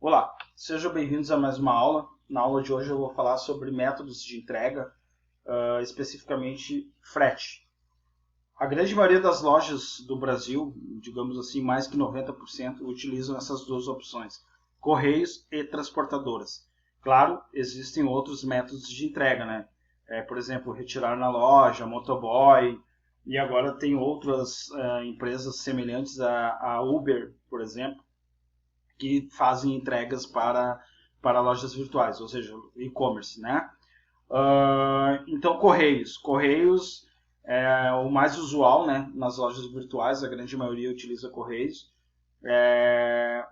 Olá, sejam bem-vindos a mais uma aula. Na aula de hoje eu vou falar sobre métodos de entrega, especificamente frete. A grande maioria das lojas do Brasil, digamos assim, mais que 90%, utilizam essas duas opções, correios e transportadoras. Claro, existem outros métodos de entrega, né? Por exemplo, retirar na loja, motoboy, e agora tem outras empresas semelhantes à Uber, por exemplo, que fazem entregas para lojas virtuais, ou seja, e-commerce, né? Então, Correios é o mais usual, né? Nas lojas virtuais, a grande maioria utiliza Correios.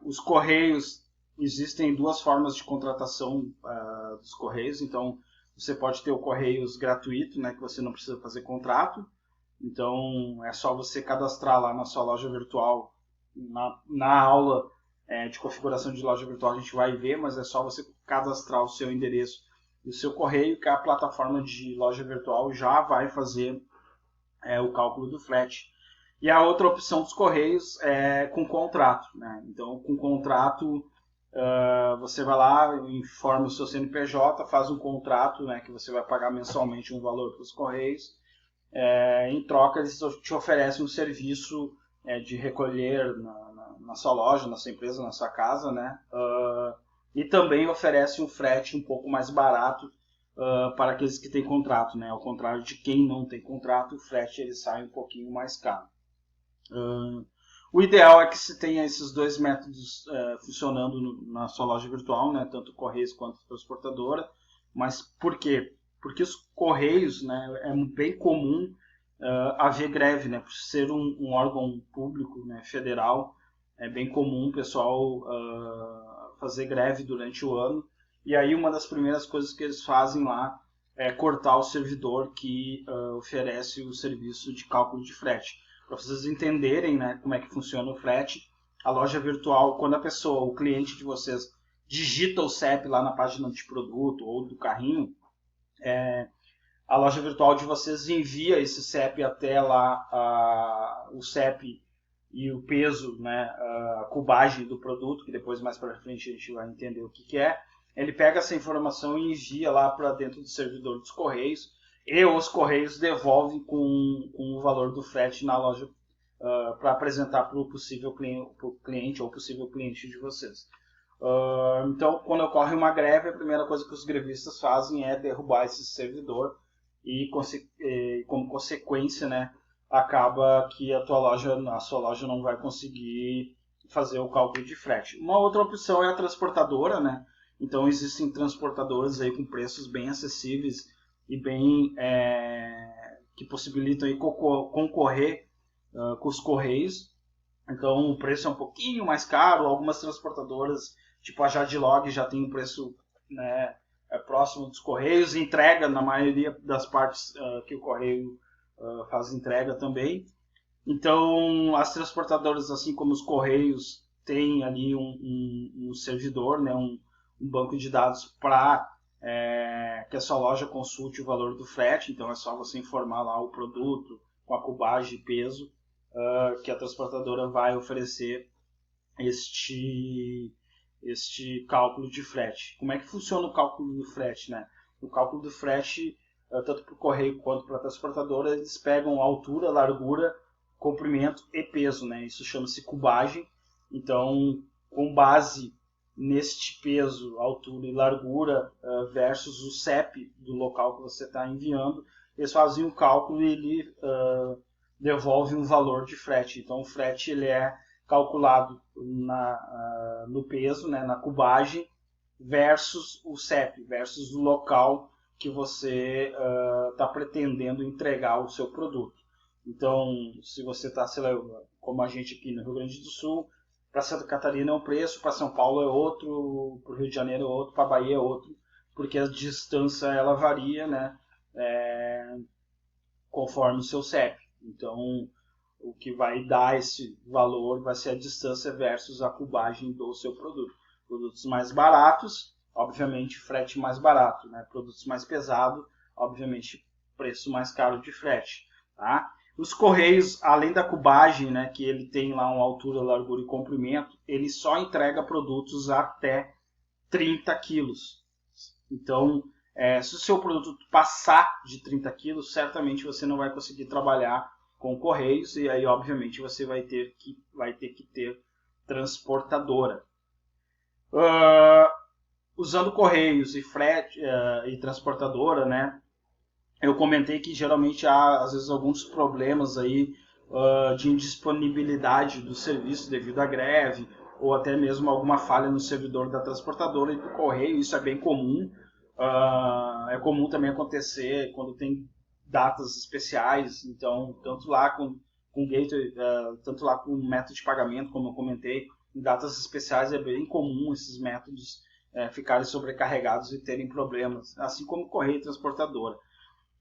Os Correios, existem duas formas de contratação dos Correios. Então, você pode ter o Correios gratuito, né? Que você não precisa fazer contrato. Então, é só você cadastrar lá na sua loja virtual, na aula de configuração de loja virtual a gente vai ver, mas é só você cadastrar o seu endereço e o seu correio, que a plataforma de loja virtual já vai fazer o cálculo do frete. E a outra opção dos correios é com contrato, né? Então, com contrato, você vai lá, informa o seu CNPJ, faz um contrato, né, que você vai pagar mensalmente um valor para os correios. Em troca, eles te oferecem um serviço de recolher na sua loja, na sua empresa, na sua casa, né? E também oferece um frete um pouco mais barato para aqueles que têm contrato, né? Ao contrário de quem não tem contrato, o frete ele sai um pouquinho mais caro. O ideal é que se tenha esses dois métodos funcionando na sua loja virtual, né? Tanto Correios quanto transportadora. Mas por quê? Porque os Correios, né, é bem comum haver greve, né? Por ser um órgão público, né, federal, é bem comum o pessoal fazer greve durante o ano. E aí uma das primeiras coisas que eles fazem lá é cortar o servidor que oferece o serviço de cálculo de frete. Para vocês entenderem, né, como é que funciona o frete, a loja virtual, quando a pessoa, o cliente de vocês, digita o CEP lá na página de produto ou do carrinho, a loja virtual de vocês envia esse CEP até lá, o CEP e o peso, né, a cubagem do produto, que depois mais para frente a gente vai entender o que é. Ele pega essa informação e envia lá para dentro do servidor dos Correios, e os Correios devolvem com o valor do frete na loja para apresentar para o possível cliente ou possível cliente de vocês. Então, quando ocorre uma greve, a primeira coisa que os grevistas fazem é derrubar esse servidor e, como consequência, né, acaba que a sua loja não vai conseguir fazer o cálculo de frete. Uma outra opção é a transportadora, né? Então existem transportadoras aí com preços bem acessíveis e bem que possibilitam aí concorrer com os Correios. Então o preço é um pouquinho mais caro. Algumas transportadoras, tipo a Jadlog, já tem um preço, né, próximo dos Correios, entrega na maioria das partes que o Correio faz entrega também. Então as transportadoras, assim como os Correios, têm ali um servidor, né, um banco de dados para que a sua loja consulte o valor do frete. Então é só você informar lá o produto com a cubagem e peso que a transportadora vai oferecer este cálculo de frete. Como é que funciona o cálculo do frete, né? O cálculo do frete, tanto para o correio quanto para a transportadora, eles pegam altura, largura, comprimento e peso, né? Isso chama-se cubagem. Então, com base neste peso, altura e largura versus o CEP do local que você está enviando, eles fazem um cálculo e ele devolve um valor de frete. Então, o frete ele é calculado no peso, né, na cubagem, versus o CEP, versus o local que você está pretendendo entregar o seu produto. Então, se você está, sei lá, como a gente aqui no Rio Grande do Sul, para Santa Catarina é um preço, para São Paulo é outro, para o Rio de Janeiro é outro, para a Bahia é outro, porque a distância ela varia, né, conforme o seu CEP. Então, o que vai dar esse valor vai ser a distância versus a cubagem do seu produto. Produtos mais baratos, obviamente, frete mais barato, né? Produtos mais pesados, obviamente, preço mais caro de frete. Tá? Os correios, além da cubagem, né, que ele tem lá uma altura, largura e comprimento, ele só entrega produtos até 30 quilos. Então, se o seu produto passar de 30 quilos, certamente você não vai conseguir trabalhar com correios e aí, obviamente, você vai ter que ter transportadora. Usando correios e frete e transportadora, né? Eu comentei que geralmente há às vezes alguns problemas aí de indisponibilidade do serviço devido à greve ou até mesmo alguma falha no servidor da transportadora e do correio. Isso é bem comum. É comum também acontecer quando tem datas especiais. Então, tanto lá com gateway, tanto lá com método de pagamento, como eu comentei, em datas especiais é bem comum esses métodos ficarem sobrecarregados e terem problemas, assim como correio e transportadora.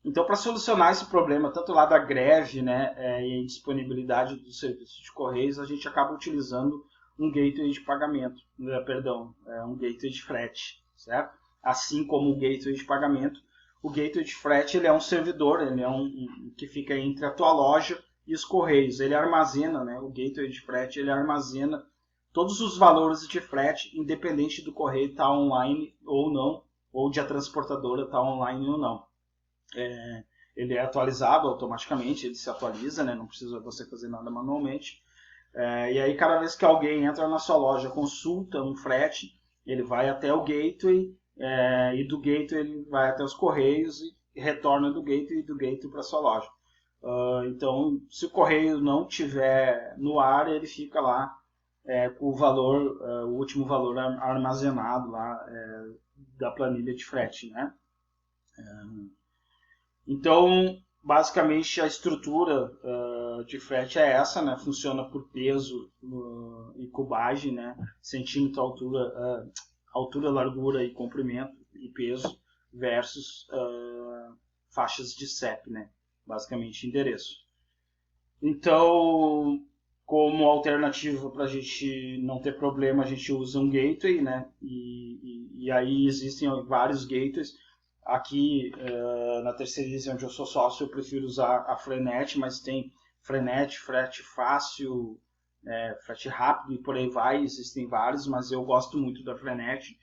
Então, para solucionar esse problema, tanto lá da greve, né, e a indisponibilidade do serviço de correios, a gente acaba utilizando um gateway de pagamento, um gateway de frete, certo? Assim como o gateway de pagamento, o gateway de frete ele é um servidor, ele é que fica entre a tua loja e os correios. Ele armazena, né, o gateway de frete, ele armazena todos os valores de frete, independente do correio estar online ou não, ou de a transportadora estar online ou não. Ele é atualizado automaticamente, ele se atualiza, né? Não precisa você fazer nada manualmente. E aí cada vez que alguém entra na sua loja, consulta um frete, ele vai até o gateway e do gateway ele vai até os correios e retorna do gateway para sua loja. Então, se o correio não tiver no ar, ele fica lá com o valor, o último valor armazenado lá da planilha de frete, né? Então, basicamente, a estrutura de frete é essa, né? Funciona por peso e cubagem, né? Centímetro, altura, largura e comprimento e peso versus faixas de CEP, né? Basicamente, endereço. Então, como alternativa para a gente não ter problema, a gente usa um gateway, né? E aí existem vários gateways. Aqui na Terceirize, onde eu sou sócio, eu prefiro usar a Frenet, mas tem Frenet, frete fácil, frete rápido e por aí vai, existem vários, mas eu gosto muito da Frenet.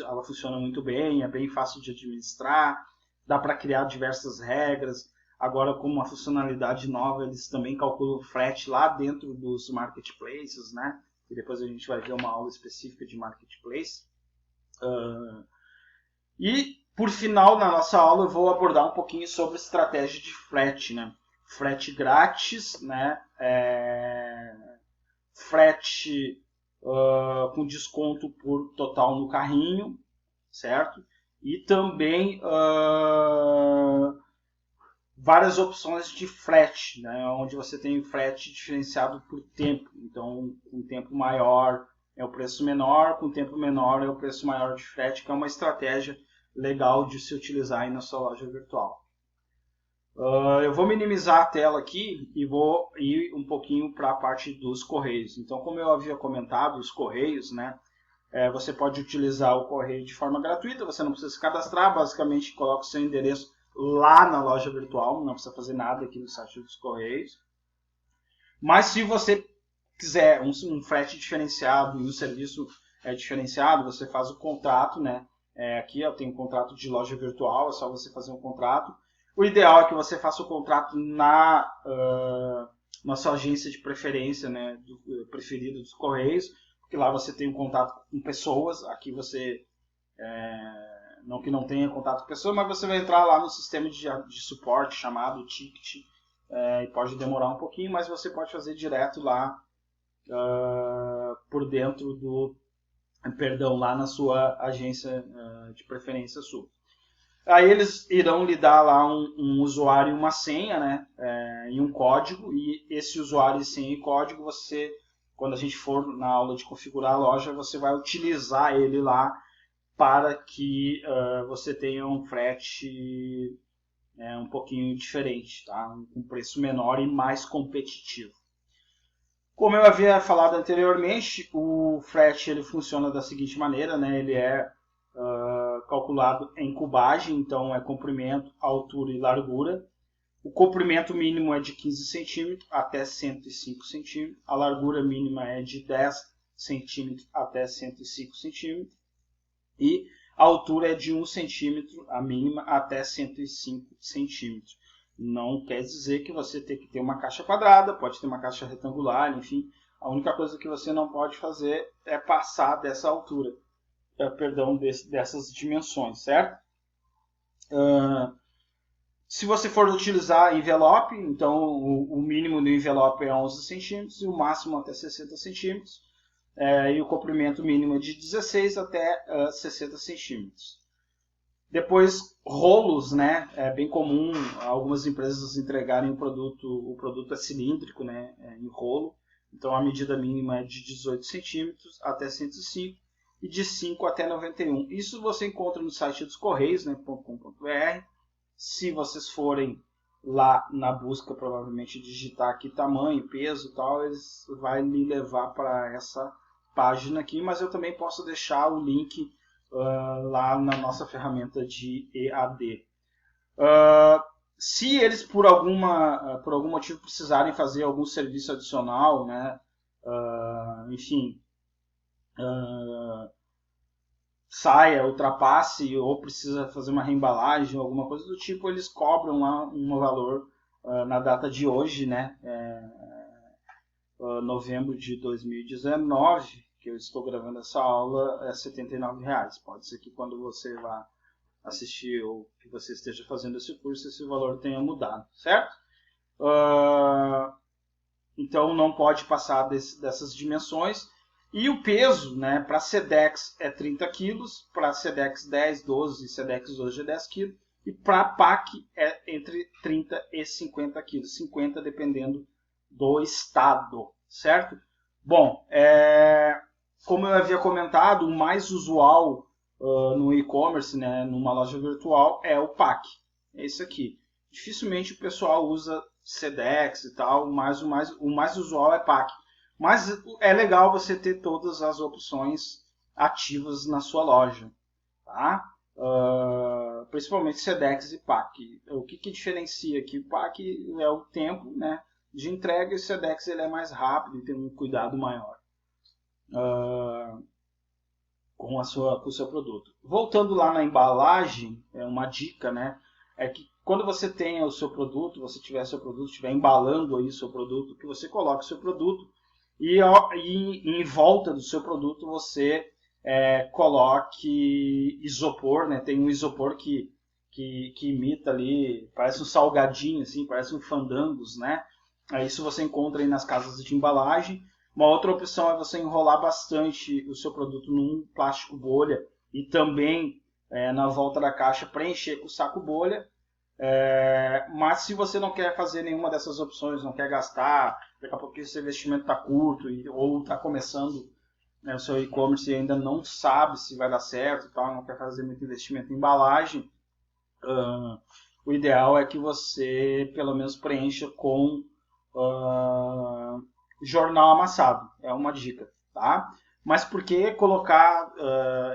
Ela funciona muito bem, é bem fácil de administrar, dá para criar diversas regras. Agora, com uma funcionalidade nova, eles também calculam o frete lá dentro dos marketplaces, né? E depois a gente vai ver uma aula específica de marketplace. E, por final, na nossa aula, eu vou abordar um pouquinho sobre estratégia de frete, né? Frete grátis, né? Frete com desconto por total no carrinho, certo? E também várias opções de frete, né? Onde você tem frete diferenciado por tempo. Então, com tempo maior é o preço menor, com tempo menor é o preço maior de frete, que é uma estratégia legal de se utilizar aí na sua loja virtual. Eu vou minimizar a tela aqui e vou ir um pouquinho para a parte dos correios. Então, como eu havia comentado, os correios, né? Você pode utilizar o correio de forma gratuita, você não precisa se cadastrar, basicamente coloca o seu endereço lá na loja virtual, não precisa fazer nada aqui no site dos correios. Mas se você quiser um frete diferenciado e um serviço diferenciado, você faz o contrato, né? Aqui eu tenho um contrato de loja virtual, é só você fazer um contrato. O ideal é que você faça o contrato na sua agência de preferência, né, preferido dos Correios, porque lá você tem um contato com pessoas. Aqui você, não que não tenha contato com pessoas, mas você vai entrar lá no sistema de suporte chamado Ticket, e pode demorar um pouquinho, mas você pode fazer direto lá por dentro lá na sua agência de preferência sua. Aí eles irão lhe dar lá um usuário e uma senha, né, e um código, e esse usuário, senha e código, quando a gente for na aula de configurar a loja, você vai utilizar ele lá para que você tenha um frete um pouquinho diferente, tá? Um preço menor e mais competitivo. Como eu havia falado anteriormente, o frete ele funciona da seguinte maneira, né? Ele é calculado em cubagem, então é comprimento, altura e largura. O comprimento mínimo é de 15 centímetros até 105 centímetros. A largura mínima é de 10 centímetros até 105 centímetros. E a altura é de 1 centímetro, a mínima, até 105 centímetros. Não quer dizer que você tem que ter uma caixa quadrada, pode ter uma caixa retangular, enfim. A única coisa que você não pode fazer é passar dessa altura, dessas dimensões, certo? Se você for utilizar envelope, então o mínimo do envelope é 11 centímetros e o máximo até 60 centímetros. E o comprimento mínimo é de 16 até 60 centímetros. Depois, rolos, né? É bem comum algumas empresas entregarem o produto é cilíndrico, né? Em rolo. Então a medida mínima é de 18 centímetros até 105 e de 5 até 91. Isso você encontra no site dos Correios, né? .com.br. Se vocês forem lá na busca, provavelmente digitar aqui tamanho, peso e tal, eles vai me levar para essa página aqui, mas eu também posso deixar o link lá na nossa ferramenta de EAD. Se eles por algum motivo precisarem fazer algum serviço adicional, né, enfim, saia, ultrapasse ou precisa fazer uma reembalagem, alguma coisa do tipo, eles cobram lá um valor na data de hoje, né, novembro de 2019, que eu estou gravando essa aula, é R$ 79. Pode ser que quando você vá assistir ou que você esteja fazendo esse curso, esse valor tenha mudado, certo? Então não pode passar dessas dimensões. E o peso, né, para Sedex é 30 kg, para Sedex 10, 12 e Sedex hoje é 10 kg, e para PAC é entre 30 e 50 kg, 50 dependendo do estado, certo? Bom, como eu havia comentado, o mais usual no e-commerce, né, numa loja virtual, é o PAC. É esse aqui. Dificilmente o pessoal usa Sedex e tal, mas o mais usual é PAC. Mas é legal você ter todas as opções ativas na sua loja, tá? Principalmente Sedex e PAC. O que diferencia aqui? O PAC é o tempo, né, de entrega, e o Sedex ele é mais rápido e tem um cuidado maior com o seu produto. Voltando lá na embalagem, uma dica, né, é que quando você tenha o seu produto, você tiver seu produto, estiver embalando aí o seu produto, que você coloque o seu produto e em volta do seu produto você coloque isopor, né? Tem um isopor que imita ali, parece um salgadinho, assim, parece um fandangos, né? Isso você encontra aí nas casas de embalagem. Uma outra opção é você enrolar bastante o seu produto num plástico bolha e também na volta da caixa preencher com o saco bolha. Mas se você não quer fazer nenhuma dessas opções, não quer gastar, daqui a pouco esse investimento está curto ou está começando, né, o seu e-commerce e ainda não sabe se vai dar certo, não quer fazer muito investimento em embalagem, o ideal é que você pelo menos preencha com jornal amassado. É uma dica, tá? Mas por que colocar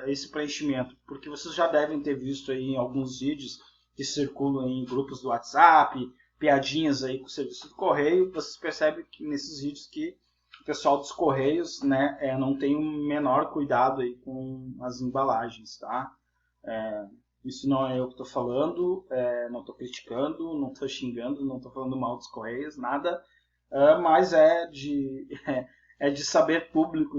esse preenchimento? Porque vocês já devem ter visto aí em alguns vídeos que circulam em grupos do WhatsApp, piadinhas aí com o serviço do correio. Vocês percebem que nesses vídeos que o pessoal dos correios, né, não tem o menor cuidado aí com as embalagens, tá? Isso não é eu que estou falando, não estou criticando, não estou xingando, não estou falando mal dos correios, nada, mas é de saber público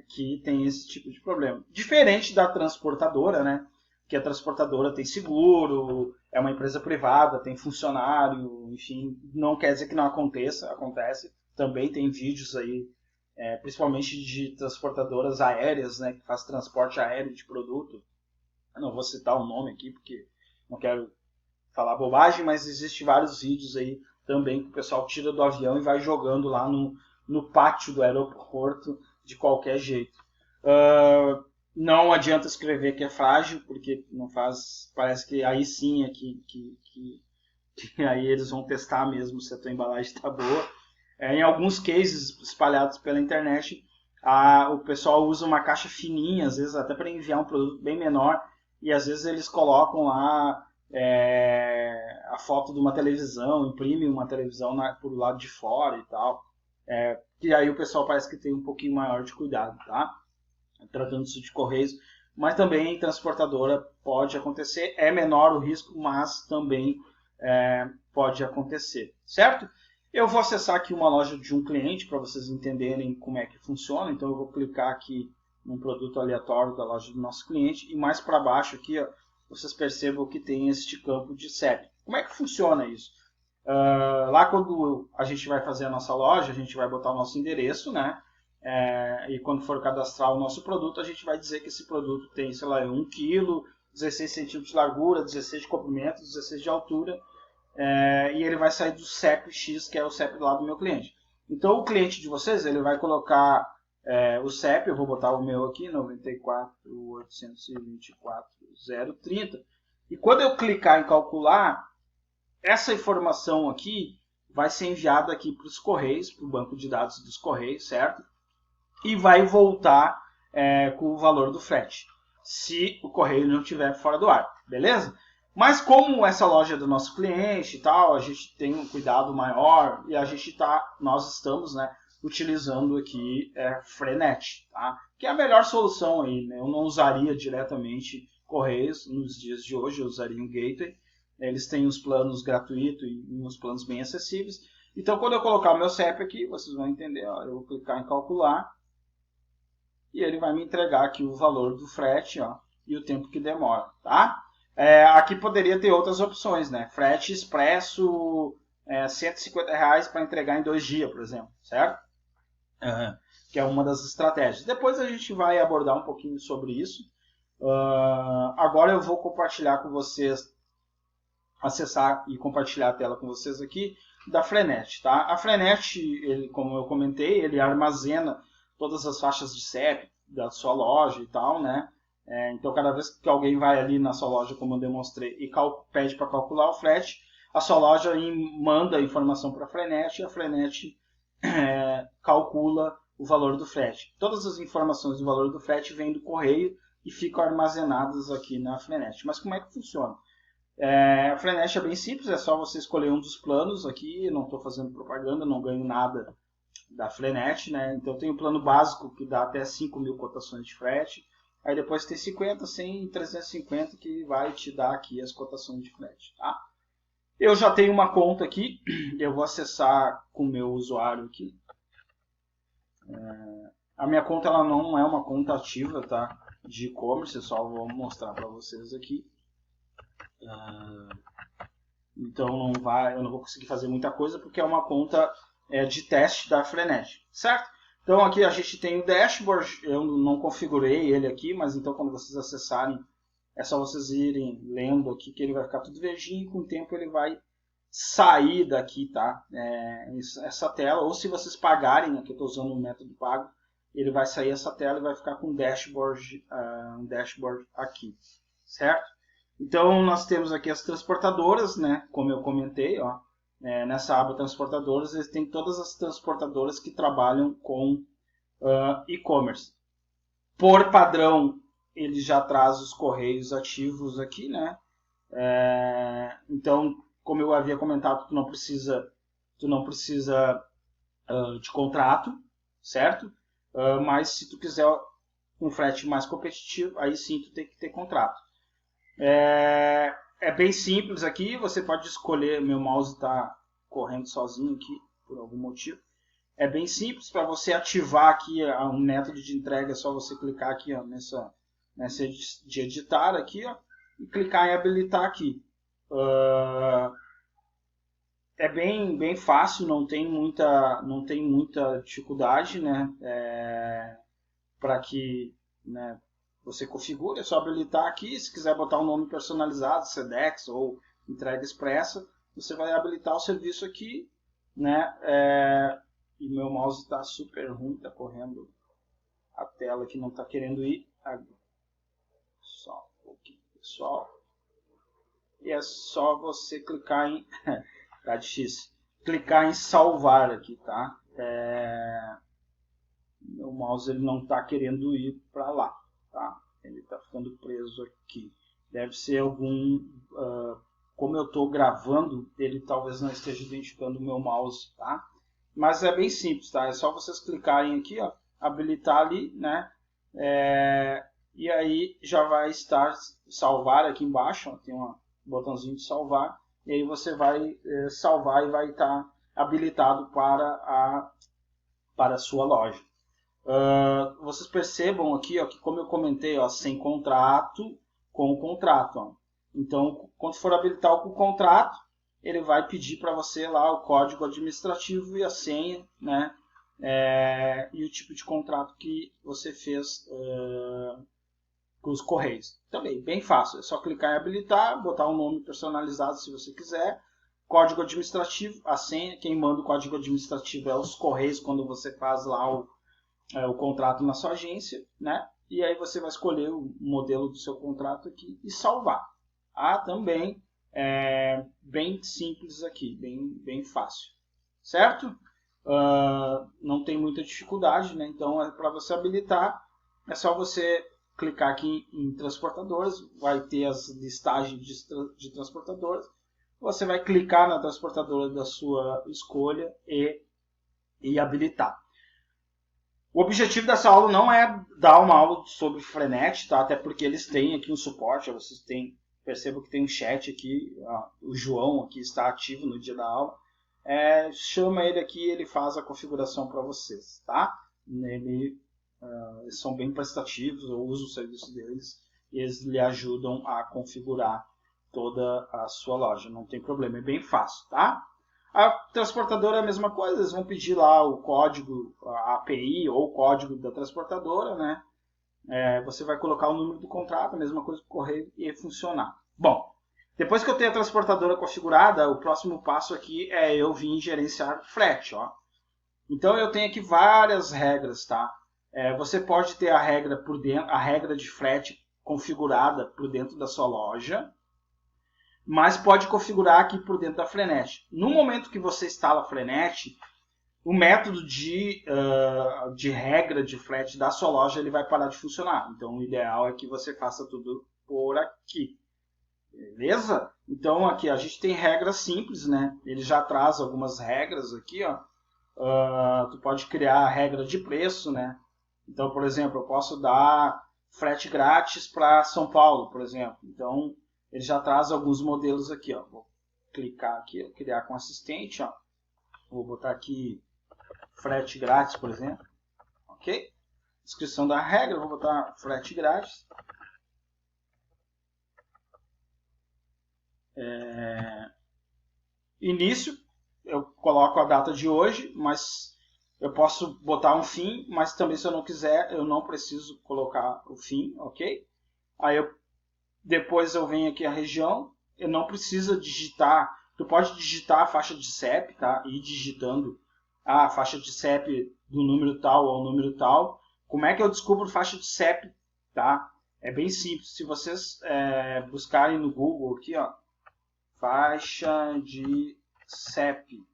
que tem esse tipo de problema. Diferente da transportadora, né? Que a transportadora tem seguro, é uma empresa privada, tem funcionário, enfim, não quer dizer que não aconteça, acontece. Também tem vídeos aí, principalmente de transportadoras aéreas, né, que faz transporte aéreo de produto. Eu não vou citar o nome aqui porque não quero falar bobagem, mas existem vários vídeos aí também que o pessoal tira do avião e vai jogando lá no pátio do aeroporto de qualquer jeito. Não adianta escrever que é frágil, porque não faz. Parece que aí sim é que aí eles vão testar mesmo se a tua embalagem está boa. Em alguns cases espalhados pela internet, o pessoal usa uma caixa fininha, às vezes até para enviar um produto bem menor, e às vezes eles colocam lá a foto de uma televisão, imprime uma televisão por lado de fora e tal. E aí o pessoal parece que tem um pouquinho maior de cuidado, tá? Tratando-se de correios, mas também em transportadora pode acontecer. É menor o risco, mas também pode acontecer, certo? Eu vou acessar aqui uma loja de um cliente para vocês entenderem como é que funciona. Então eu vou clicar aqui num produto aleatório da loja do nosso cliente e mais para baixo aqui, ó, vocês percebam que tem este campo de CEP. Como é que funciona isso? Lá quando a gente vai fazer a nossa loja, a gente vai botar o nosso endereço, né? E quando for cadastrar o nosso produto, a gente vai dizer que esse produto tem, sei lá, 1 kg, 16 centímetros de largura, 16 de comprimento, 16 de altura, e ele vai sair do CEP X, que é o CEP lá do meu cliente. Então o cliente de vocês, ele vai colocar o CEP, eu vou botar o meu aqui, 94.824.030, e quando eu clicar em calcular, essa informação aqui vai ser enviada aqui para os Correios, para o banco de dados dos Correios, certo? E vai voltar com o valor do frete, se o correio não estiver fora do ar, beleza? Mas como essa loja é do nosso cliente e tal, a gente tem um cuidado maior e nós estamos, né, utilizando aqui Frenet, tá? Que é a melhor solução aí, né? Eu não usaria diretamente Correios nos dias de hoje, eu usaria um Gateway. Eles têm os planos gratuitos e uns planos bem acessíveis. Então, quando eu colocar o meu CEP aqui, vocês vão entender, ó, eu vou clicar em calcular e ele vai me entregar aqui o valor do frete, ó, e o tempo que demora, tá? Aqui poderia ter outras opções, né? Frete expresso, R$150 para entregar em 2 dias, por exemplo, certo? Que é uma das estratégias. Depois a gente vai abordar um pouquinho sobre isso. Agora eu vou compartilhar com vocês, acessar e compartilhar a tela com vocês aqui, da Frenet, tá? A Frenet, ele, como eu comentei, ele armazena todas as faixas de CEP da sua loja e tal, né? Então, cada vez que alguém vai ali na sua loja, como eu demonstrei, e pede para calcular o frete, a sua loja manda a informação para a Frenet e a Frenet calcula o valor do frete. Todas as informações do valor do frete vêm do correio e ficam armazenadas aqui na Frenet. Mas como é que funciona? A Frenet é bem simples, é só você escolher um dos planos aqui, não estou fazendo propaganda, não ganho nada da Frenet, né? Então tem o plano básico que dá até 5.000 cotações de frete, aí depois tem 50, 100 e 350 que vai te dar aqui as cotações de frete, tá? Eu já tenho uma conta aqui, eu vou acessar com o meu usuário aqui. A minha conta ela não é uma conta ativa, tá? De e-commerce, só vou mostrar para vocês aqui. Então eu não vou conseguir fazer muita coisa porque é uma conta de teste da Frenet, certo? Então aqui a gente tem o dashboard, eu não configurei ele aqui, mas então quando vocês acessarem é só vocês irem lendo aqui que ele vai ficar tudo verdinho e com o tempo ele vai sair daqui, tá? Essa tela, ou se vocês pagarem, aqui eu estou usando o método pago, ele vai sair essa tela e vai ficar com um dashboard aqui, certo? Então nós temos aqui as transportadoras, né? Como eu comentei, ó, nessa aba transportadoras, eles têm todas as transportadoras que trabalham com e-commerce. Por padrão, ele já traz os correios ativos aqui, né? Então, como eu havia comentado, tu não precisa de contrato, certo? Mas se tu quiser um frete mais competitivo, aí sim tu tem que ter contrato. É bem simples aqui, você pode escolher, meu mouse está correndo sozinho aqui, por algum motivo. É bem simples, para você ativar aqui um método de entrega, é só você clicar aqui ó, nessa de editar aqui, ó, e clicar em habilitar aqui. É bem fácil, não tem muita dificuldade, né? Para que, né, você configure, é só habilitar aqui. Se quiser botar um nome personalizado, Sedex ou entrega expressa, você vai habilitar o serviço aqui, né? E meu mouse está super ruim, está correndo a tela que não está querendo ir. Só um pouquinho, pessoal. E é só você clicar em tá difícil. Clicar em salvar aqui, tá? Meu mouse ele não está querendo ir para lá, tá? Ele está ficando preso aqui. Deve ser algum como eu estou gravando, ele talvez não esteja identificando o meu mouse, tá? Mas é bem simples, tá? É só vocês clicarem aqui, ó, habilitar ali, né? E aí já vai estar salvar aqui embaixo, ó, tem um botãozinho de salvar, e aí você vai salvar e vai estar habilitado para a sua loja. Vocês percebam aqui, ó, que como eu comentei, ó, sem contrato, com o contrato. Ó. Então, quando for habilitar o contrato, ele vai pedir para você lá o código administrativo e a senha, né? E o tipo de contrato que você fez com os Correios. Também, bem fácil. É só clicar em habilitar, botar um nome personalizado se você quiser. Código administrativo, a senha. Quem manda o código administrativo é os Correios quando você faz lá o contrato na sua agência, né? E aí você vai escolher o modelo do seu contrato aqui e salvar. Também é bem simples aqui, bem fácil, certo? Não tem muita dificuldade, né? Então, para você habilitar, é só você clicar aqui em transportadoras, vai ter as listagens de transportadoras. Você vai clicar na transportadora da sua escolha e habilitar. O objetivo dessa aula não é dar uma aula sobre Frenet, tá? Até porque eles têm aqui um suporte, vocês percebam que tem um chat aqui, o João aqui está ativo no dia da aula. Chama ele aqui, ele faz a configuração para vocês, tá? Eles são bem prestativos, eu uso o serviço deles e eles lhe ajudam a configurar toda a sua loja, não tem problema, é bem fácil, tá? A transportadora é a mesma coisa, eles vão pedir lá o código, a API ou o código da transportadora, né? Você vai colocar o número do contrato, a mesma coisa que o correio, e funcionar. Bom, depois que eu tenho a transportadora configurada, o próximo passo aqui é eu vir gerenciar frete, ó. Então eu tenho aqui várias regras, tá? Você pode ter a regra por dentro, a regra de frete configurada por dentro da sua loja, mas pode configurar aqui por dentro da Frenet. No momento que você instala a Frenet, o método de regra de frete da sua loja ele vai parar de funcionar. Então o ideal é que você faça tudo por aqui. Beleza? Então aqui a gente tem regras simples, né? Ele já traz algumas regras aqui, ó. Tu pode criar a regra de preço, né? Então, por exemplo, eu posso dar frete grátis para São Paulo, por exemplo. Então, ele já traz alguns modelos aqui, ó. Vou clicar aqui, ó, criar com assistente, ó. Vou botar aqui frete grátis, por exemplo. Ok? Descrição da regra, vou botar frete grátis. Início, eu coloco a data de hoje, mas eu posso botar um fim, mas também se eu não quiser, eu não preciso colocar o fim, ok? Aí depois eu venho aqui a região, eu não preciso digitar, tu pode digitar a faixa de CEP, tá? E ir digitando a faixa de CEP do número tal ao número tal. Como é que eu descubro faixa de CEP, tá? É bem simples, se vocês buscarem no Google aqui, ó, faixa de CEP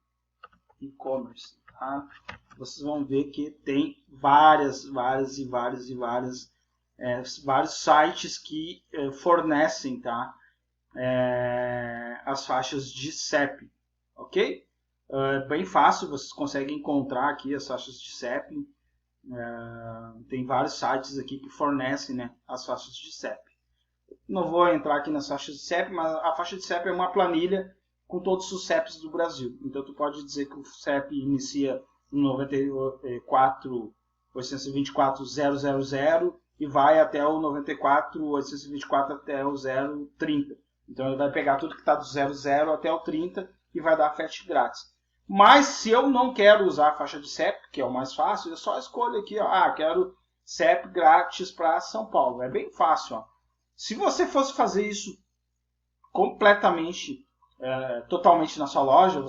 e-commerce, tá? Vocês vão ver que tem vários sites que fornecem, tá? As faixas de CEP, ok? Bem fácil, vocês conseguem encontrar aqui as faixas de CEP. Tem vários sites aqui que fornecem, né, as faixas de CEP. Não vou entrar aqui nas faixas de CEP, mas a faixa de CEP é uma planilha com todos os CEPs do Brasil. Então, tu pode dizer que o CEP inicia em 94.824.000 e vai até o 94.824 até o 030. Então, ele vai pegar tudo que está do 00 até o 30 e vai dar frete grátis. Mas, se eu não quero usar a faixa de CEP, que é o mais fácil, eu só escolho aqui, ó, quero CEP grátis para São Paulo. É bem fácil, ó. Se você fosse fazer isso completamente, totalmente na sua loja,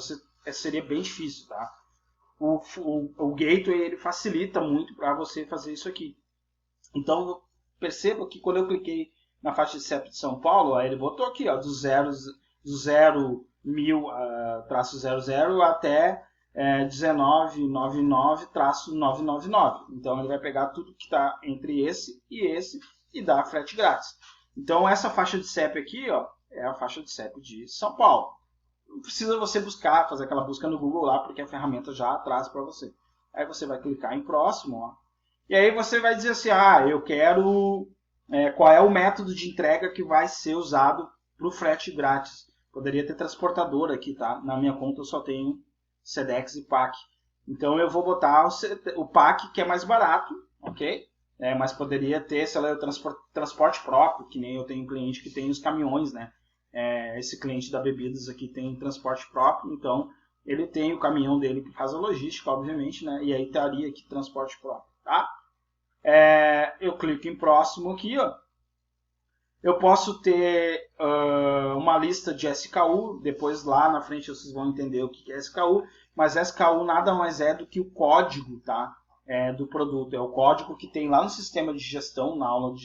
seria bem difícil, tá? O Gateway ele facilita muito para você fazer isso aqui. Então, perceba que quando eu cliquei na faixa de CEP de São Paulo, ele botou aqui, ó, do 0.000-00 até 1999-999. Então, ele vai pegar tudo que está entre esse e dar frete grátis. Então, essa faixa de CEP aqui, ó, é a faixa de CEP de São Paulo. Não precisa você buscar, fazer aquela busca no Google lá, porque a ferramenta já traz para você. Aí você vai clicar em próximo, ó, e aí você vai dizer assim, eu quero qual é o método de entrega que vai ser usado para o frete grátis. Poderia ter transportador aqui, tá? Na minha conta eu só tenho Sedex e PAC. Então eu vou botar o PAC, que é mais barato, ok? Mas poderia ter, sei lá, o transporte próprio, que nem eu tenho um cliente que tem os caminhões, né? Esse cliente da Bebidas aqui tem transporte próprio, então ele tem o caminhão dele que faz a logística, obviamente, né? E aí estaria aqui transporte próprio, tá? Eu clico em próximo aqui, ó. Eu posso ter uma lista de SKU, depois lá na frente vocês vão entender o que é SKU, mas SKU nada mais é do que o código, tá? Do produto. É o código que tem lá no sistema de gestão, na aula do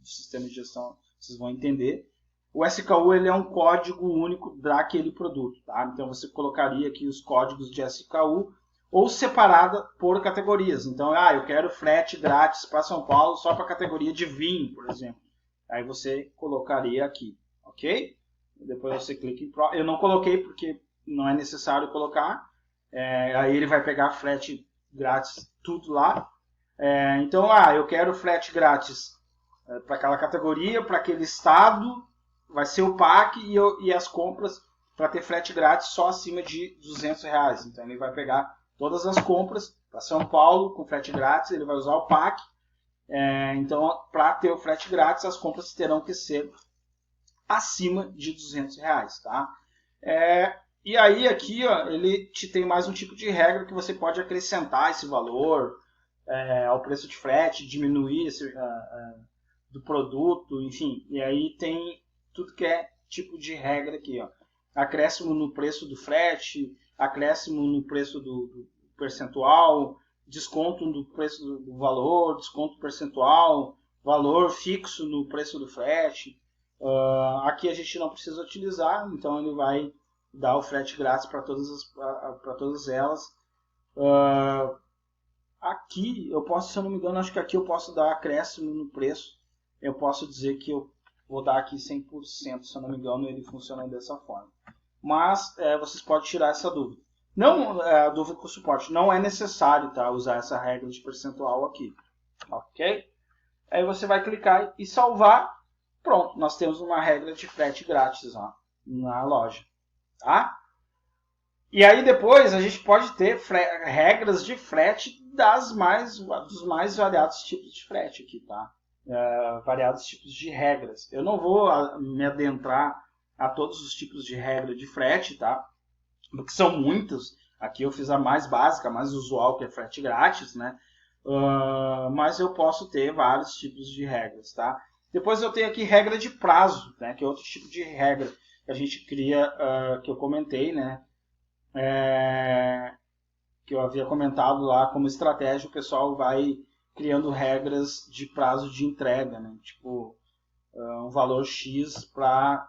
sistema de gestão, vocês vão entender. O SKU ele é um código único daquele produto, tá? Então você colocaria aqui os códigos de SKU ou separada por categorias. Então, eu quero frete grátis para São Paulo só para a categoria de vinho, por exemplo. Aí você colocaria aqui, ok? Depois você clica em Pro. Eu não coloquei porque não é necessário colocar. Aí ele vai pegar frete grátis tudo lá. Então, eu quero frete grátis para aquela categoria, para aquele estado, vai ser o PAC e as compras para ter frete grátis só acima de R$200. Então ele vai pegar todas as compras para São Paulo com frete grátis, ele vai usar o PAC. Então, para ter o frete grátis, as compras terão que ser acima de R$200, tá? E aí aqui, ó, ele te tem mais um tipo de regra que você pode acrescentar esse valor ao preço de frete, diminuir do produto, enfim. E aí tem tudo que é tipo de regra aqui, ó. Acréscimo no preço do frete, acréscimo no preço do percentual, desconto no preço do valor, desconto percentual, valor fixo no preço do frete. Aqui a gente não precisa utilizar, então ele vai dar o frete grátis para todas elas. Aqui eu posso, se eu não me engano, acho que aqui eu posso dar acréscimo no preço. Eu posso dizer que eu vou dar aqui 100%, se eu não me engano, ele funciona dessa forma. Mas vocês podem tirar essa dúvida. Não, a dúvida com o suporte. Não é necessário, tá, usar essa regra de percentual aqui. Ok? Aí você vai clicar e salvar. Pronto, nós temos uma regra de frete grátis na loja. Tá? E aí depois a gente pode ter regras de frete dos mais variados tipos de frete aqui, tá? Variados tipos de regras. Eu não vou me adentrar a todos os tipos de regra de frete, tá? Porque são muitos. Aqui eu fiz a mais básica, a mais usual, que é frete grátis, né? Mas eu posso ter vários tipos de regras, tá? Depois eu tenho aqui regra de prazo, né? Que é outro tipo de regra que a gente cria, que eu comentei, né? Que eu havia comentado lá como estratégia, o pessoal vai criando regras de prazo de entrega, né? Tipo, um valor X para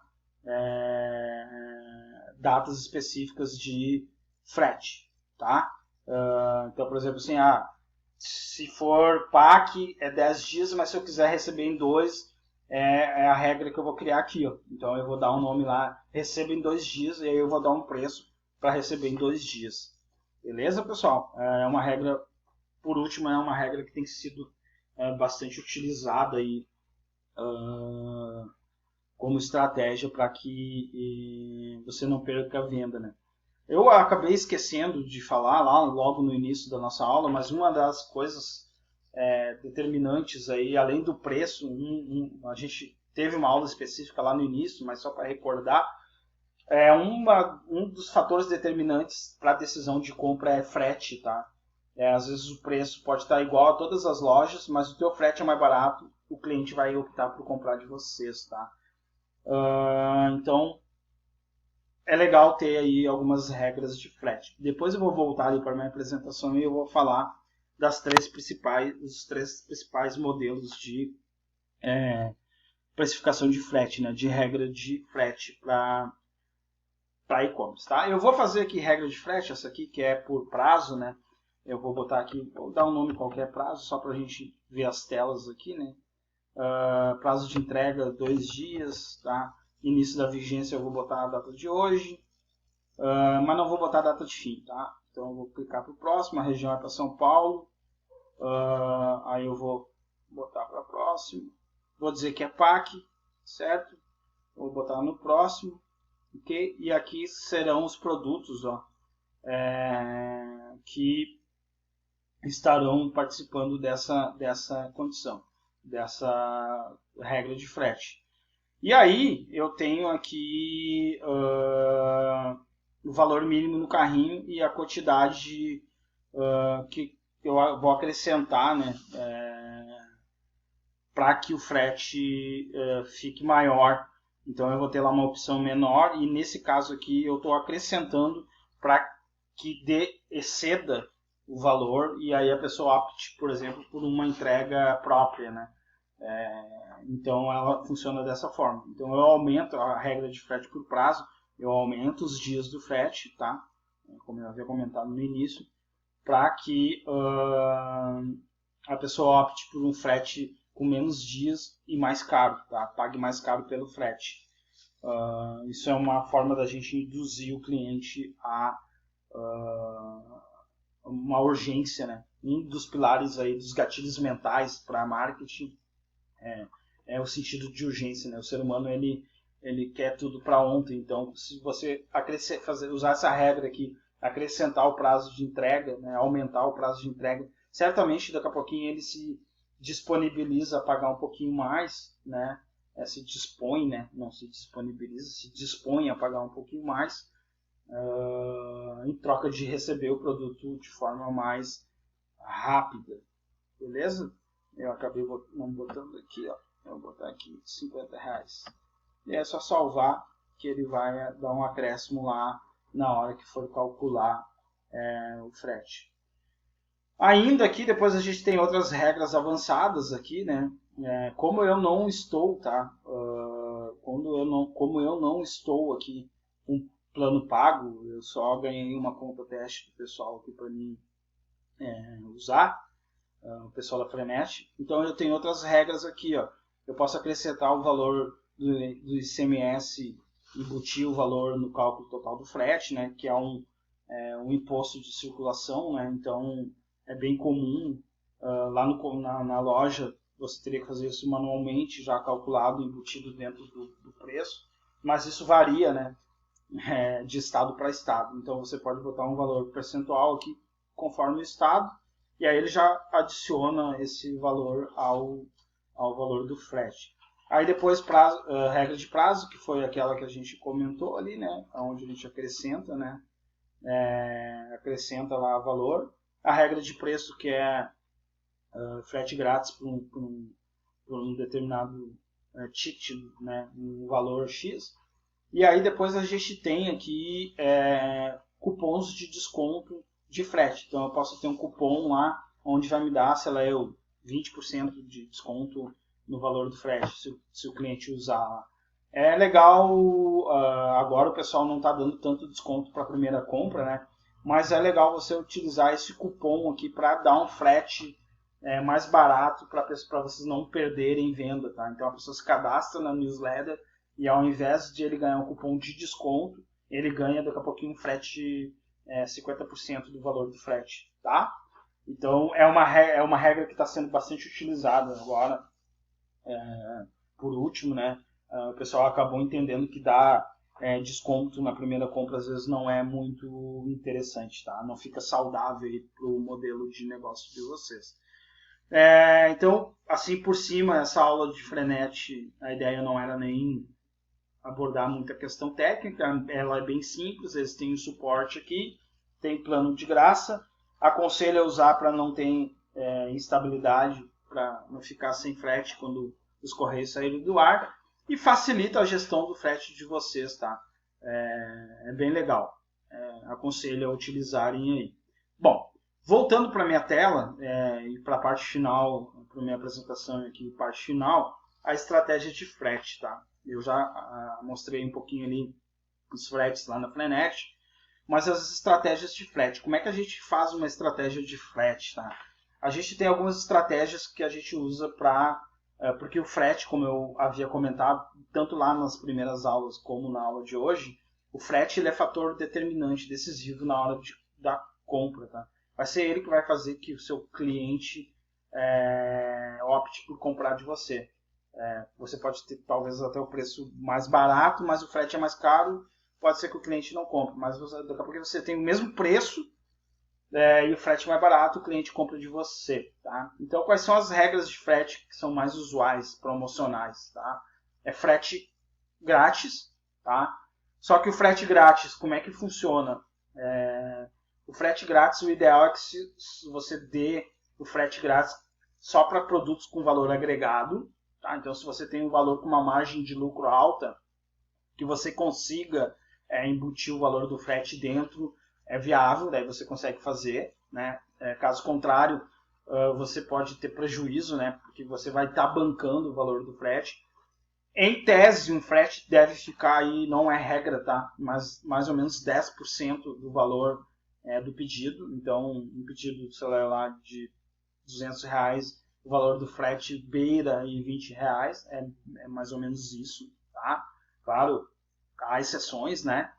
datas específicas de frete, tá? Então, por exemplo, assim, se for PAC é 10 dias, mas se eu quiser receber em 2, é a regra que eu vou criar aqui, ó. Então eu vou dar um nome lá, receba em 2 dias, e aí eu vou dar um preço para receber em 2 dias. Beleza, pessoal? É uma regra, por último, é uma regra que tem sido bastante utilizada aí como estratégia para que você não perca a venda, né? Eu acabei esquecendo de falar lá logo no início da nossa aula, mas uma das coisas determinantes aí, além do preço, a gente teve uma aula específica lá no início, mas só para recordar, um dos fatores determinantes para a decisão de compra é frete, tá? Às vezes o preço pode estar igual a todas as lojas, mas o teu frete é mais barato, o cliente vai optar por comprar de vocês, tá? Então é legal ter aí algumas regras de frete. Depois eu vou voltar ali para a minha apresentação e eu vou falar dos três principais modelos de precificação de frete, né? De regra de frete para e-commerce, tá? Eu vou fazer aqui regra de frete, essa aqui que é por prazo, né? Eu vou botar aqui, vou dar um nome qualquer prazo, só para a gente ver as telas aqui, né? Prazo de entrega 2 dias, tá? início da vigência eu vou botar a data de hoje, mas não vou botar a data de fim, tá? Então eu vou clicar para o próximo, a região é para São Paulo, aí eu vou botar para próximo, vou dizer que é PAC, certo? Vou botar no próximo, ok? E aqui serão os produtos, ó, que estarão participando dessa condição, dessa regra de frete. E aí eu tenho aqui o valor mínimo no carrinho e a quantidade que eu vou acrescentar, né, para que o frete fique maior. Então eu vou ter lá uma opção menor e nesse caso aqui eu estou acrescentando para que exceda o valor e aí a pessoa opte, por exemplo, por uma entrega própria, né? Então ela funciona dessa forma. Então eu aumento a regra de frete por prazo, eu aumento os dias do frete, tá? Como eu havia comentado no início, para que a pessoa opte por um frete com menos dias e mais caro, tá? Pague mais caro pelo frete. Isso é uma forma da gente induzir o cliente a uma urgência, né? Um dos pilares aí dos gatilhos mentais para marketing é o sentido de urgência, né? O ser humano ele quer tudo para ontem. Então, se você usar essa regra aqui, acrescentar o prazo de entrega, né? Aumentar o prazo de entrega, certamente daqui a pouquinho ele se disponibiliza a pagar um pouquinho mais, né? Se dispõe, né? Não se disponibiliza, se dispõe a pagar um pouquinho mais em troca de receber o produto de forma mais rápida, beleza? Eu acabei não botando aqui, ó. Eu vou botar aqui R$50. E é só salvar que ele vai dar um acréscimo lá na hora que for calcular o frete. Ainda aqui, depois a gente tem outras regras avançadas aqui, né? Como eu não estou, tá? Como eu não estou aqui com plano pago, eu só ganhei uma conta teste do pessoal aqui para mim usar, o pessoal da Frenet. Então eu tenho outras regras aqui, ó. Eu posso acrescentar o valor do ICMS, embutir o valor no cálculo total do frete, né? Que é um imposto de circulação, né? Então é bem comum lá na loja você teria que fazer isso manualmente, já calculado, embutido dentro do preço, mas isso varia, né? De estado para estado. Então você pode botar um valor percentual aqui conforme o estado e aí ele já adiciona esse valor ao valor do frete. Aí depois regra de prazo, que foi aquela que a gente comentou ali, né? Onde a gente acrescenta, né? Acrescenta lá valor. A regra de preço que é frete grátis por um determinado ticket, né? Um valor X. E aí depois a gente tem aqui cupons de desconto de frete. Então eu posso ter um cupom lá onde vai me dar, sei lá, 20% de desconto no valor do frete, se o cliente usar lá. É legal, agora o pessoal não está dando tanto desconto para a primeira compra, né? Mas é legal você utilizar esse cupom aqui para dar um frete mais barato para vocês não perderem venda, tá? Então a pessoa se cadastra na newsletter e ao invés de ele ganhar um cupom de desconto, ele ganha daqui a pouquinho um frete 50% do valor do frete, tá? Então é uma regra que está sendo bastante utilizada agora. Por último, né? O pessoal acabou entendendo que dar desconto na primeira compra às vezes não é muito interessante, tá? Não fica saudável para o modelo de negócio de vocês. Então, assim por cima, essa aula de Frenet, a ideia não era nem abordar muita questão técnica, ela é bem simples, eles têm o suporte aqui, tem plano de graça, aconselho a usar para não ter instabilidade, para não ficar sem frete quando os correios saírem do ar, e facilita a gestão do frete de vocês, tá? É bem legal, aconselho a utilizarem aí. Bom, voltando para a minha tela e para a parte final, para a minha apresentação aqui, parte final, a estratégia de frete, tá? Eu já mostrei um pouquinho ali os fretes lá na Frenet, mas as estratégias de frete. Como é que a gente faz uma estratégia de frete, tá? A gente tem algumas estratégias que a gente usa para porque o frete, como eu havia comentado, tanto lá nas primeiras aulas como na aula de hoje, o frete ele é fator determinante, decisivo na hora da compra. Tá? Vai ser ele que vai fazer que o seu cliente opte por comprar de você. Você pode ter talvez até o preço mais barato, mas o frete é mais caro, pode ser que o cliente não compre, mas daqui a pouco você tem o mesmo preço e o frete mais barato, o cliente compra de você. Tá? Então, quais são as regras de frete que são mais usuais, promocionais? Tá? É frete grátis, tá? Só que o frete grátis, como é que funciona? O frete grátis, o ideal é que se você dê o frete grátis só para produtos com valor agregado. Tá? Então, se você tem um valor com uma margem de lucro alta, que você consiga embutir o valor do frete dentro, é viável, daí você consegue fazer. Né? Caso contrário, você pode ter prejuízo, né? Porque você vai estar bancando o valor do frete. Em tese, um frete deve ficar aí, não é regra, tá? Mas mais ou menos 10% do valor do pedido. Então, um pedido, sei lá, de R$200, o valor do frete beira aí R$20, é mais ou menos isso, tá? Claro, há exceções, né?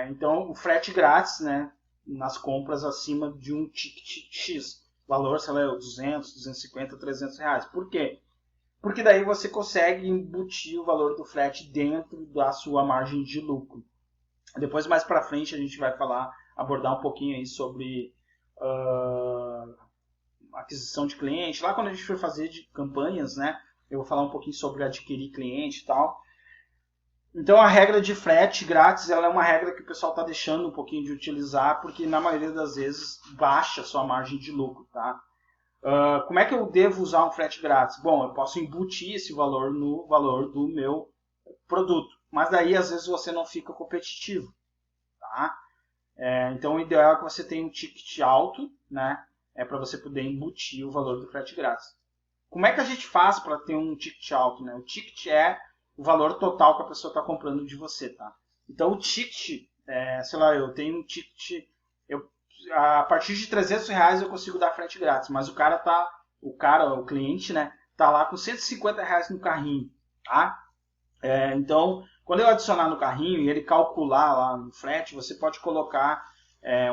Então, o frete grátis, né? Nas compras acima de um ticket X, valor, sei lá, R$200, R$250, R$300. Por quê? Porque daí você consegue embutir o valor do frete dentro da sua margem de lucro. Depois, mais para frente, a gente vai abordar um pouquinho aí sobre aquisição de cliente. Lá quando a gente for fazer de campanhas, né, eu vou falar um pouquinho sobre adquirir cliente e tal. Então, a regra de frete grátis, ela é uma regra que o pessoal está deixando um pouquinho de utilizar, porque na maioria das vezes baixa a sua margem de lucro, tá? Como é que eu devo usar um frete grátis? Bom, eu posso embutir esse valor no valor do meu produto, mas daí às vezes você não fica competitivo, tá? Então o ideal é que você tenha um ticket alto, né? Para você poder embutir o valor do frete grátis. Como é que a gente faz para ter um ticket alto, né? O ticket é o valor total que a pessoa está comprando de você, tá? Então o ticket, sei lá, eu tenho um ticket, a partir de R$300 eu consigo dar frete grátis, mas o cliente, né, tá lá com R$150 no carrinho, tá? Então, quando eu adicionar no carrinho e ele calcular lá no frete, você pode colocar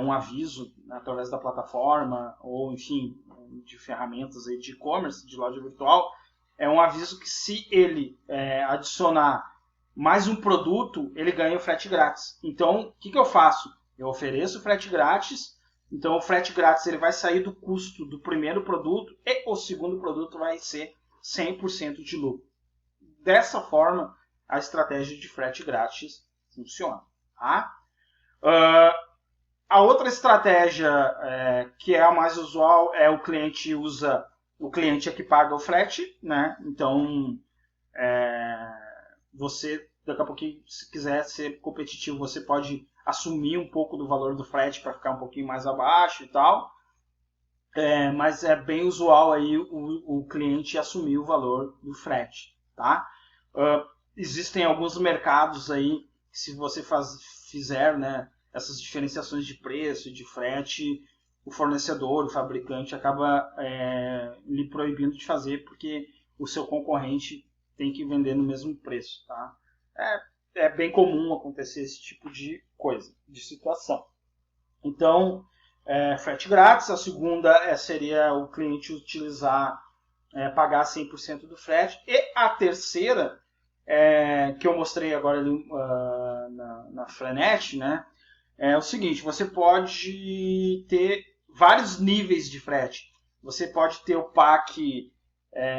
um aviso através da plataforma ou, enfim, de ferramentas aí de e-commerce, de loja virtual, um aviso que se ele adicionar mais um produto, ele ganha o frete grátis. Então, o que eu faço? Eu ofereço o frete grátis. Então, o frete grátis ele vai sair do custo do primeiro produto e o segundo produto vai ser 100% de lucro. Dessa forma, a estratégia de frete grátis funciona. Tá? A outra estratégia que é a mais usual é o cliente é que paga o frete. Né? Então, você, daqui a pouquinho, se quiser ser competitivo, você pode assumir um pouco do valor do frete para ficar um pouquinho mais abaixo e tal. Mas é bem usual aí o cliente assumir o valor do frete. Tá? Existem alguns mercados aí que se você fizer, né, essas diferenciações de preço e de frete, o fornecedor, o fabricante acaba lhe proibindo de fazer porque o seu concorrente tem que vender no mesmo preço. Tá? É bem comum acontecer esse tipo de coisa, de situação. Então, frete grátis. A segunda seria o cliente pagar 100% do frete. E a terceira, que eu mostrei agora ali, na Frenet, né, é o seguinte: você pode ter vários níveis de frete. Você pode ter o pack,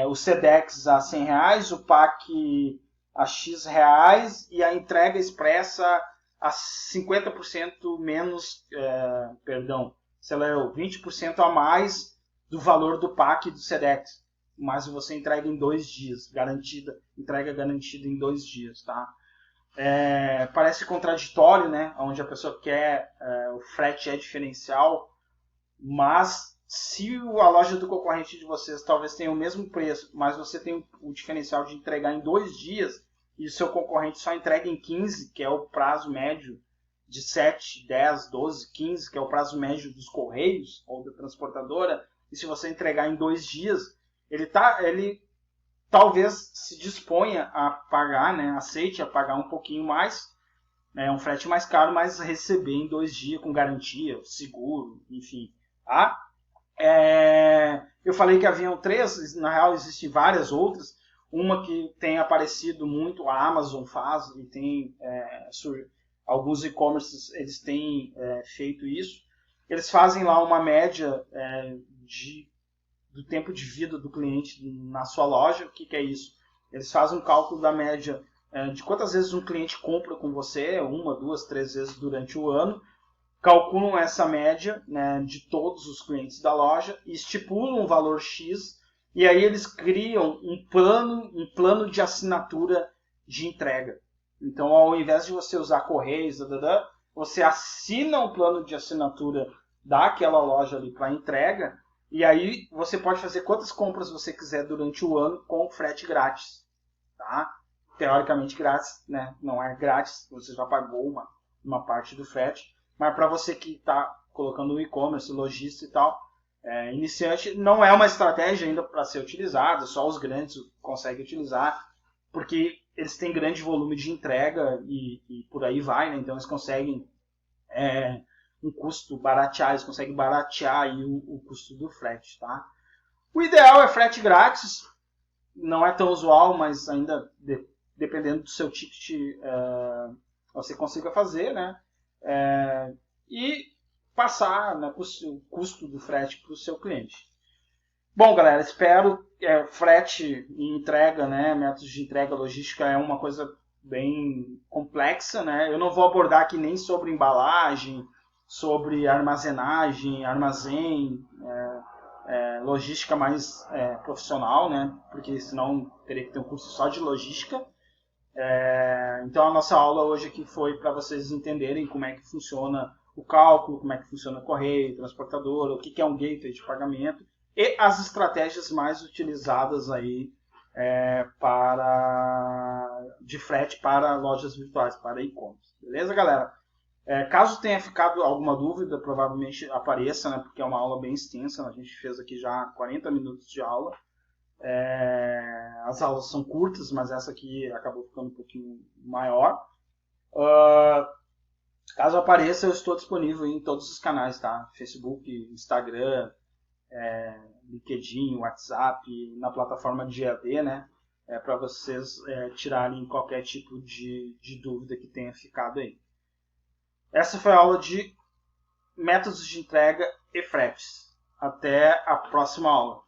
o Sedex a R$100, o pack a X reais e a entrega expressa a 50% menos, sei lá, 20% a mais do valor do pack do Sedex. Mas você entrega em 2 dias, entrega garantida em 2 dias, tá? Parece contraditório, né? Onde a pessoa quer, o frete é diferencial, mas se a loja do concorrente de vocês talvez tenha o mesmo preço, mas você tem o diferencial de entregar em 2 dias, e o seu concorrente só entrega em 15, que é o prazo médio de 7, 10, 12, 15, que é o prazo médio dos correios ou da transportadora, e se você entregar em 2 dias, ele talvez se disponha a pagar, né, aceite a pagar um pouquinho mais, né, um frete mais caro, mas receber em 2 dias com garantia, seguro, enfim. Tá? Eu falei que haviam 3, na real existem várias outras. Uma que tem aparecido muito, a Amazon faz, e tem alguns e-commerces eles têm feito isso. Eles fazem lá uma média do tempo de vida do cliente na sua loja. O que é isso? Eles fazem um cálculo da média de quantas vezes um cliente compra com você, 1, 2, 3 vezes durante o ano, calculam essa média, né, de todos os clientes da loja e estipulam um valor X, e aí eles criam um plano de assinatura de entrega. Então, ao invés de você usar correios, você assina um plano de assinatura daquela loja ali para entrega, e aí você pode fazer quantas compras você quiser durante o ano com frete grátis. Tá? Teoricamente grátis, né? Não é grátis, você já pagou uma parte do frete, mas para você que está colocando no e-commerce, lojista e tal, iniciante, não é uma estratégia ainda para ser utilizada, só os grandes conseguem utilizar, porque eles têm grande volume de entrega e por aí vai, né? Então eles conseguem um custo baratear, eles conseguem baratear aí o custo do frete, tá? O ideal é frete grátis, não é tão usual, mas ainda dependendo do seu ticket você consiga fazer, né? E passar, né, o custo do frete para o seu cliente. Bom, galera, espero frete e entrega, né, métodos de entrega logística é uma coisa bem complexa, né? Eu não vou abordar aqui nem sobre embalagem, sobre armazenagem, armazém, logística mais profissional, né? Porque senão teria que ter um curso só de logística. Então a nossa aula hoje aqui foi para vocês entenderem como é que funciona o cálculo, como é que funciona o correio, transportadora, o que é um gateway de pagamento e as estratégias mais utilizadas aí de frete para lojas virtuais, para e-commerce. Beleza, galera? Caso tenha ficado alguma dúvida, provavelmente apareça, né, porque é uma aula bem extensa. A gente fez aqui já 40 minutos de aula. As aulas são curtas, mas essa aqui acabou ficando um pouquinho maior. Caso apareça, eu estou disponível em todos os canais, tá? Facebook, Instagram, LinkedIn, WhatsApp, na plataforma de EAD, né? Para vocês tirarem qualquer tipo de dúvida que tenha ficado aí. Essa foi a aula de métodos de entrega e fretes. Até a próxima aula.